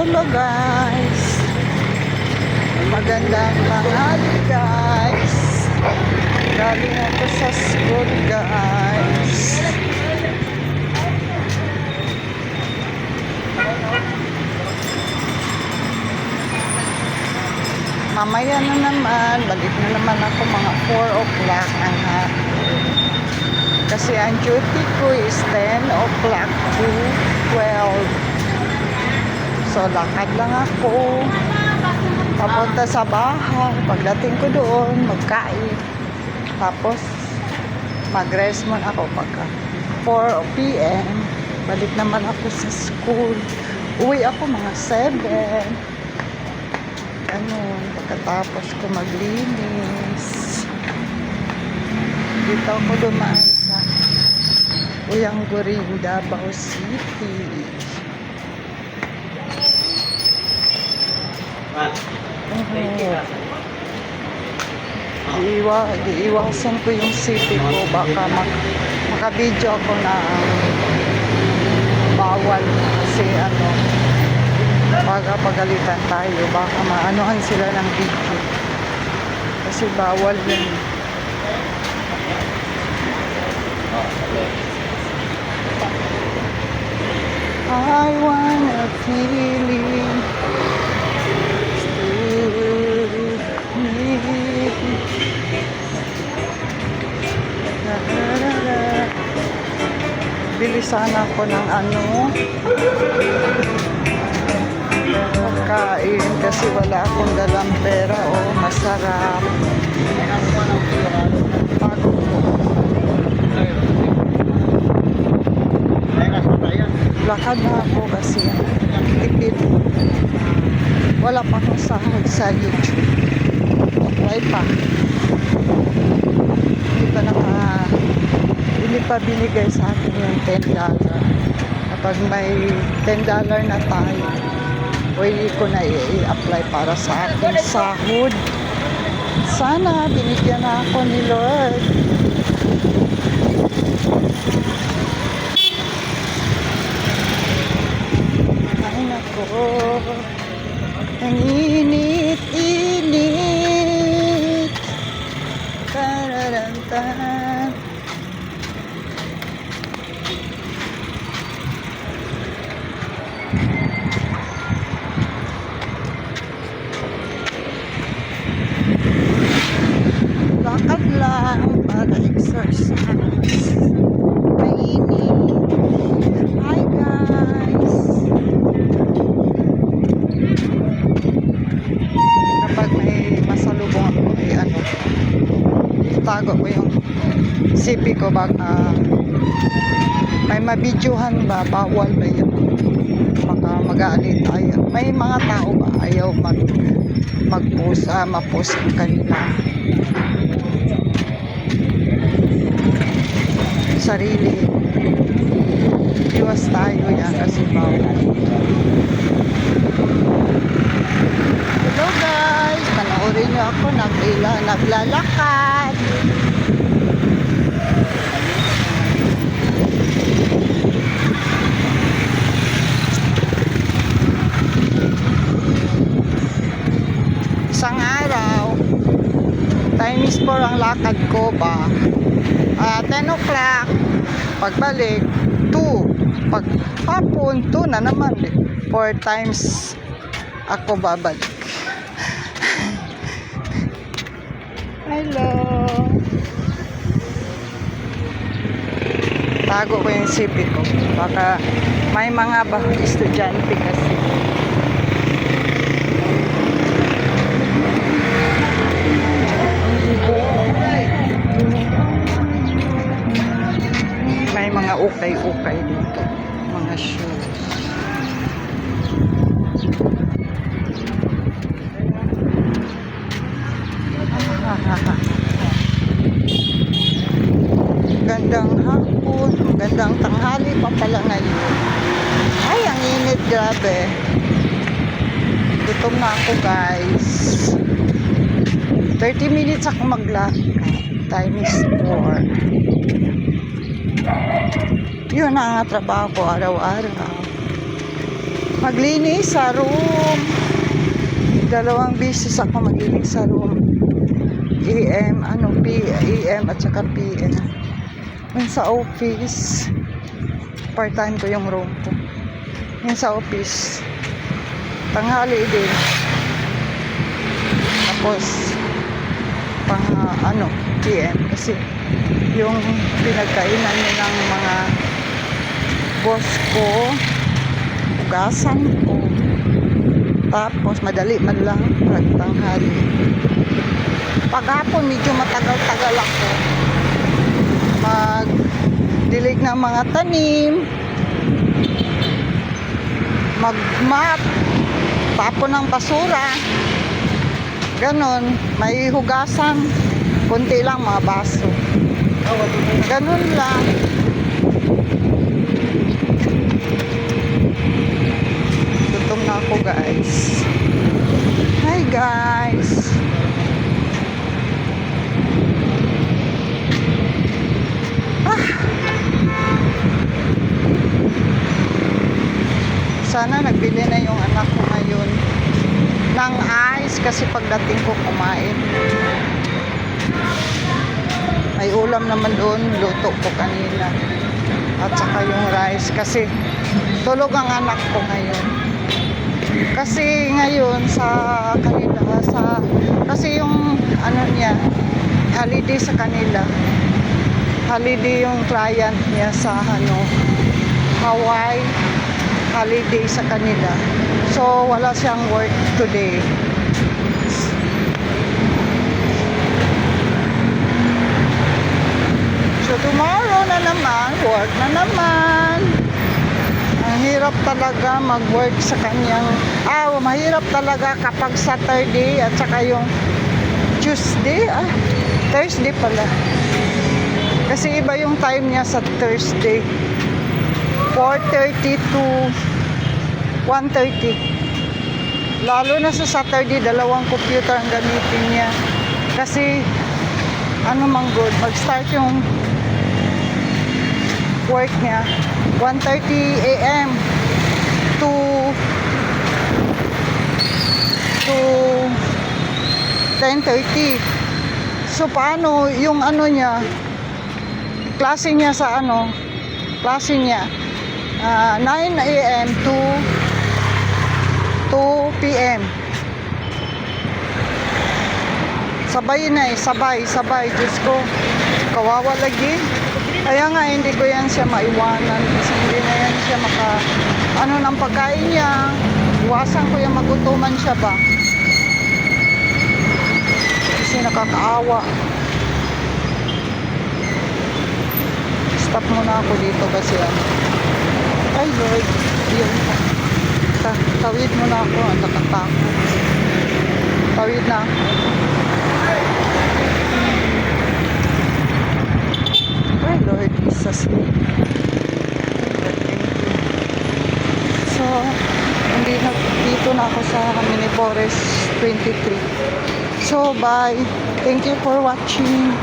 Hello guys, magandang tanghali guys. Galing ako sa school guys. Mamaya na naman, balik na naman ako mga 4 o'clock ang kasi ang duty ko is 10 o'clock to 12. So, lakad lang ako. Papunta sa bahay. Pagdating ko doon, magkain. Tapos, mag-rest muna ako pagka 4 p.m. Balik naman ako sa school. Uwi ako mga 7. Ganun. Pagkatapos ko maglinis. Dito ako dumaan sa Uyangguring, Davao City. Iiwasan ko yung city ko, baka maka-video ako na bawal kasi baka pagalitan tayo, baka maanohan sila ng video kasi bawal yun. I wanna feeling bilisan ako ng pagkain kasi wala akong dalang pera. Masarap. Pagod ko. Lakad na ako kasi tipid. Wala pa akong sahod sa YouTube. Apply pa. Hindi pa binigay sa akin yung $10. Kapag may $10 na tayo, pwede ko na i-apply para sa aking sahod. Sana binigyan na ako ni Lord. Ay nako, ang init-init. Tararantan. Lakad lang para exercise. Mainit. Hi guys. Kapag may masalubong ako, itago ko yung CP ko baka may mabidyohan ba, bawal ba yun, baka mag-aalit tayo. May mga tao ba ayaw mag-post, ma-post kanila sarili. Iwas tayo yan kasi bawal. Hello guys, panoorin nyo ako naglalakad. Isang araw times 4 ang lakad ko ba, 10 o'clock pagbalik 2, pag hapon 2 na naman 4 times ako babalik. Hello, tago ko yung CP ko baka may mga estudyante kasi. May mga ukay-ukay dito, mga shoes. Gandang hapon, gandang tanghali pa pala ngayon. Ay, ang init, grabe. Gutom na ako guys. 30 minutes ako maglakad. Time is 4. Yun ang trabaho ko araw-araw. Maglinis sa room. 2 beses ako maglinis sa room. AM, AM at saka PM. Yung sa office, part-time ko yung room ko. Yung sa office, tanghali din. Tapos, PM. Kasi, yung pinagkainan nilang mga boss ko, hugasan ko. Tapos, madali man lang, tanghali. Paghapon, medyo matagal-tagal ako. Magdilig ng mga tanim, mag-map, tapon ng basura, ganon, may hugasan, kunti lang mga baso. Ganon lang. Gutom na ako, guys. Hi, guys. Sana nagbili na yung anak ko ngayon ng ice kasi pagdating ko kumain. May ulam naman doon, luto ko kanina. At saka yung rice kasi tulog ang anak ko ngayon. Kasi ngayon sa kanila, kasi yung niya, holiday sa kanila. Holiday yung client niya sa Hawaii. Holiday sa kanila. So, wala siyang work today. So, tomorrow na naman, work na naman. Ang hirap talaga mag-work sa kanyang... mahirap talaga kapag Saturday at saka yung Tuesday. Thursday pala. Kasi iba yung time niya sa Thursday. 4:30 to 1:30. Lalo na sa Saturday, 2 computer ang gamitin niya. Kasi, good, mag-start yung work niya. 1:30 a.m. to 10:30. So, paano yung niya, klase niya sa klase niya, 9 a.m. to 2 p.m. Sabay na sabay. Diyos ko, kawawa lagi. Kaya nga, hindi ko yan siya maiwanan. Kasi hindi na yan siya ng pagkain niya. Iwasan ko yung magutuman siya ba. Kasi nakakaawa. Stop muna ako dito kasi ay Lord, yun. Tawid muna ako, nakatakot. Tawid na ako. Ay Lord, Jesus. So, dito na ako sa Mini Forest 23. So, bye. Thank you for watching.